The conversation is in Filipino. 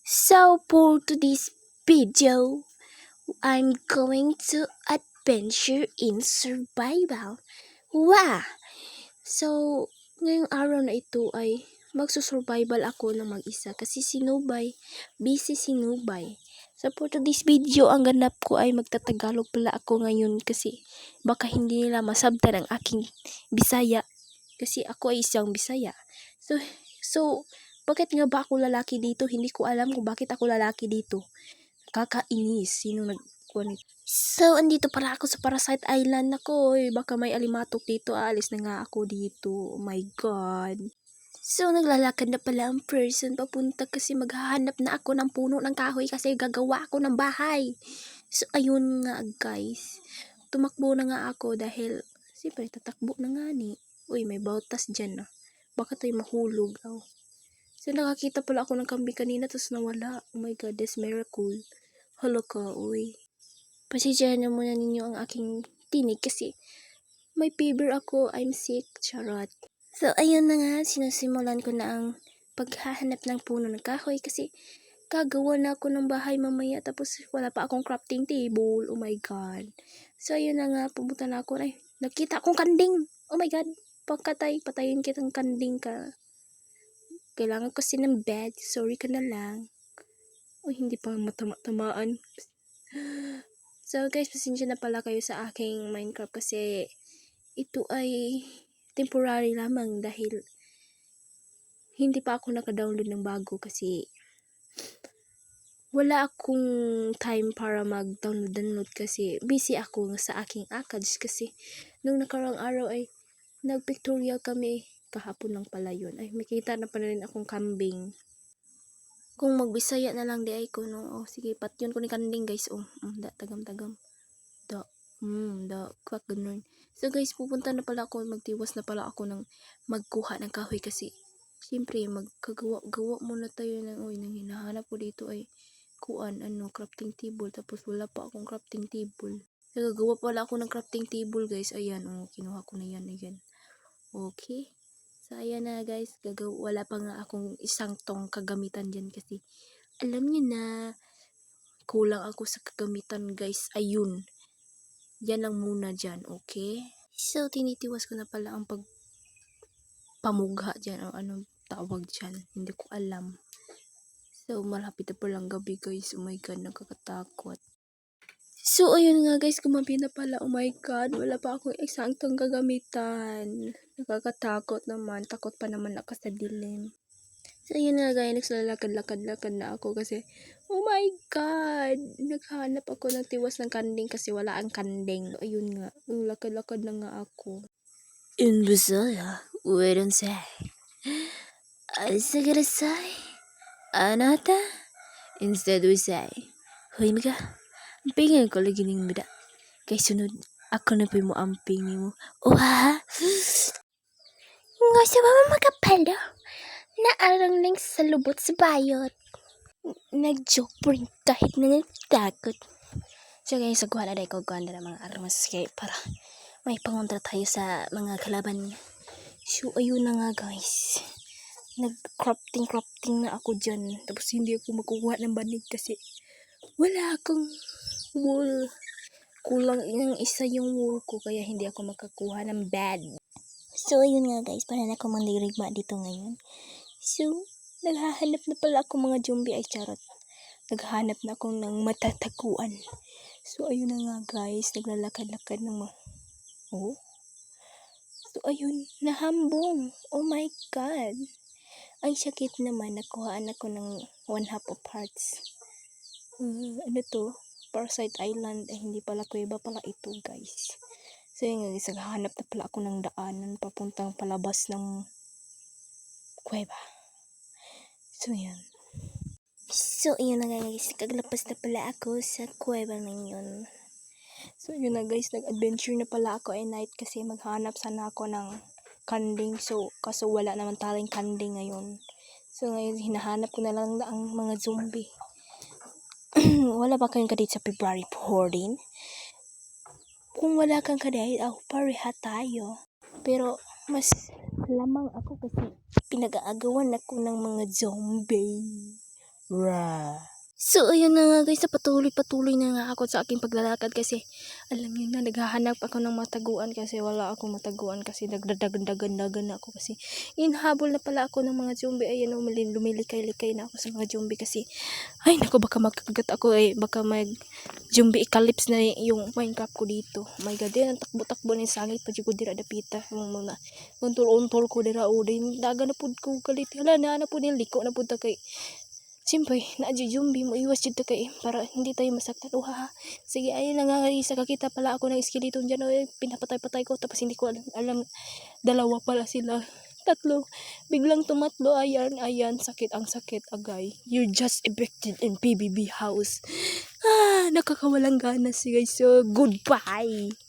So for today's video, I'm going to adventure in survival. Wow! So, ngayong araw na ito ay magsusurvival ako ng mag-isa kasi busy si Nubay. So for today's video, ang ganap ko ay magtatagalog pala ako ngayon kasi baka hindi nila masabtan ang aking Bisaya kasi ako ay isang Bisaya. So bakit nga ba ako lalaki dito? Hindi ko alam kung bakit ako lalaki dito. Kakainis. Sino nagkuha nito? So, andito pala ako sa Parasite Island. Ako, baka may alimatok dito. Aalis na nga ako dito. Oh my God. So, naglalakad na pala ang person papunta kasi maghahanap na ako ng puno ng kahoy kasi gagawa ako ng bahay. So, ayun nga guys. Tumakbo na nga ako dahil, siyempre, tatakbo na nga ni. Uy, may bautas dyan ah. Baka tayo mahulog. Oh. So, nakakita pala ako ng kambing kanina, tapos nawala. Oh my God, that's miracle. Hala ka, uy. Pasensyahan na muna ninyo ang aking tinig kasi may fever ako, I'm sick, charot. So, ayun na nga, sinasimulan ko na ang paghahanap ng puno ng kahoy kasi gagawa na ako ng bahay mamaya tapos wala pa akong crafting table. Oh my God. So, ayun na nga, pumunta na ako. Ay, nakita akong kanding. Oh my God. Patayin kitang kanding ka. Kailangan ko kasi ng bed. Sorry ka na lang. O, hindi pa matama-tamaan. So, guys, pasensya na pala kayo sa aking Minecraft kasi ito ay temporary lamang dahil hindi pa ako naka-download ng bago kasi wala akong time para mag-download kasi busy ako sa aking ACADS kasi nung nakarang araw ay nag-pictorial kami. Kahapon lang pala yun. Ay, makita na pala rin akong kambing. Kung magbisaya na lang di ay ko no. Oh, sige, patyon ko ni kanding guys. Oh, da tagam-tagam. Kwak ganun. So guys, pupunta na pala ako, magtiwas na pala ako ng magkuha ng kahoy kasi siyempre magkagawa muna tayo ng nang hinahanap ko dito ay crafting table tapos wala pa akong crafting table. Nagagawa pala ako ng crafting table guys. Ayan, kinuha ko na yan. Okay. So, ayan na guys, wala pa nga akong isang tong kagamitan dyan kasi alam niyo na, kulang ako sa kagamitan guys. Ayun, yan lang muna dyan, okay? So, tinitiwas ko na pala ang pagpamugha dyan o anong tawag dyan. Hindi ko alam. So, malapit na palang gabi guys. Oh my God, nakakatakot. So, ayun nga guys, gumabi na pala. Oh my God, wala pa akong eksaktong gagamitan. Nakakatakot naman. Takot pa naman ako sa dilim. So, ayun nga guys, naglalakad-lakad na ako kasi, oh my God, naghanap ako ng tiwas ng kanding kasi wala ang kanding. So, ayun nga, lakad-lakad na nga ako. In Bisaya, wait and say, Asagarasay, Anata, instead we say, Hoy mga, pingin ko lagi ning mida. Kay sunod, ako na po mo amping ni mo. Oh ha? Nga sa mama makapalo, naarang lang sa lubot sa bayot. Nag-joke po rin kahit na nagtakot. So guys, sagwa na dahil ko ganda ng mga armas kaya para may pangontra tayo sa mga kalaban. So ayun na nga guys. Nag-crafting na ako dyan. Tapos hindi ako makukuha ng banig kasi wala akong wool. Kulang yung isa yung wool ko kaya hindi ako makakuha ng bed. So ayun nga guys, para na ako mandirigma dito ngayon. So naghahanap na pala ako mga zombie ay charot. Naghahanap na ako ng matatakuan. So ayun na nga guys, naglalakad-lakad ng oh. So ayun, nahambong. Oh my God. Ang sakit naman, nakuhaan ako ng 1/2 of hearts. Ano to? Parasite Island. Hindi pala kuweba pala ito guys. So yun guys, naghahanap na pala ako ng daanan papuntang palabas ng kuweba. So yan. So yun na guys, kaglapas na pala ako sa kuweba ngayon. So yun na guys, nag-adventure na pala ako at night kasi maghanap sana ako ng kanding. So kaso wala naman taling kanding ngayon. So ngayon hinahanap ko na lang ang mga zombie. Wala ba kayong kadate sa February 14? Kung wala kang kadate, pareha tayo. Pero mas lamang ako kasi pinag-aagawan ako ng mga zombie. So, ayun na nga guys, patuloy na nga ako sa aking paglalakad kasi alam niyo na naghahanap ako ng mataguan kasi wala akong mataguan kasi nagdagan na ako kasi inhabol na pala ako ng mga zombie. Ayan o, lumilikay-likay na ako sa mga zombie kasi ay naku, baka magkagat ako baka mag zombie eclipse na yung Minecraft ko dito. Oh my god, yan ang takbo-takbo ng sangit pa ko dira dapita yung mga untol-untol ko dira o din daga na pud ko galit. Hala na pud yung liko na pud ta kay siyempre, zombie mo iwas dito kay para hindi tayo masaktan. Ha. Sige, ayun na nga isa kakita pala ako ng skeleton dyan. Pinapatay-patay ko tapos hindi ko alam dalawa pala sila. Tatlo. Biglang tumatlo. Ayan. Sakit ang sakit, agay. You're just evicted in PBB house. Nakakawalang gana guys. So, goodbye.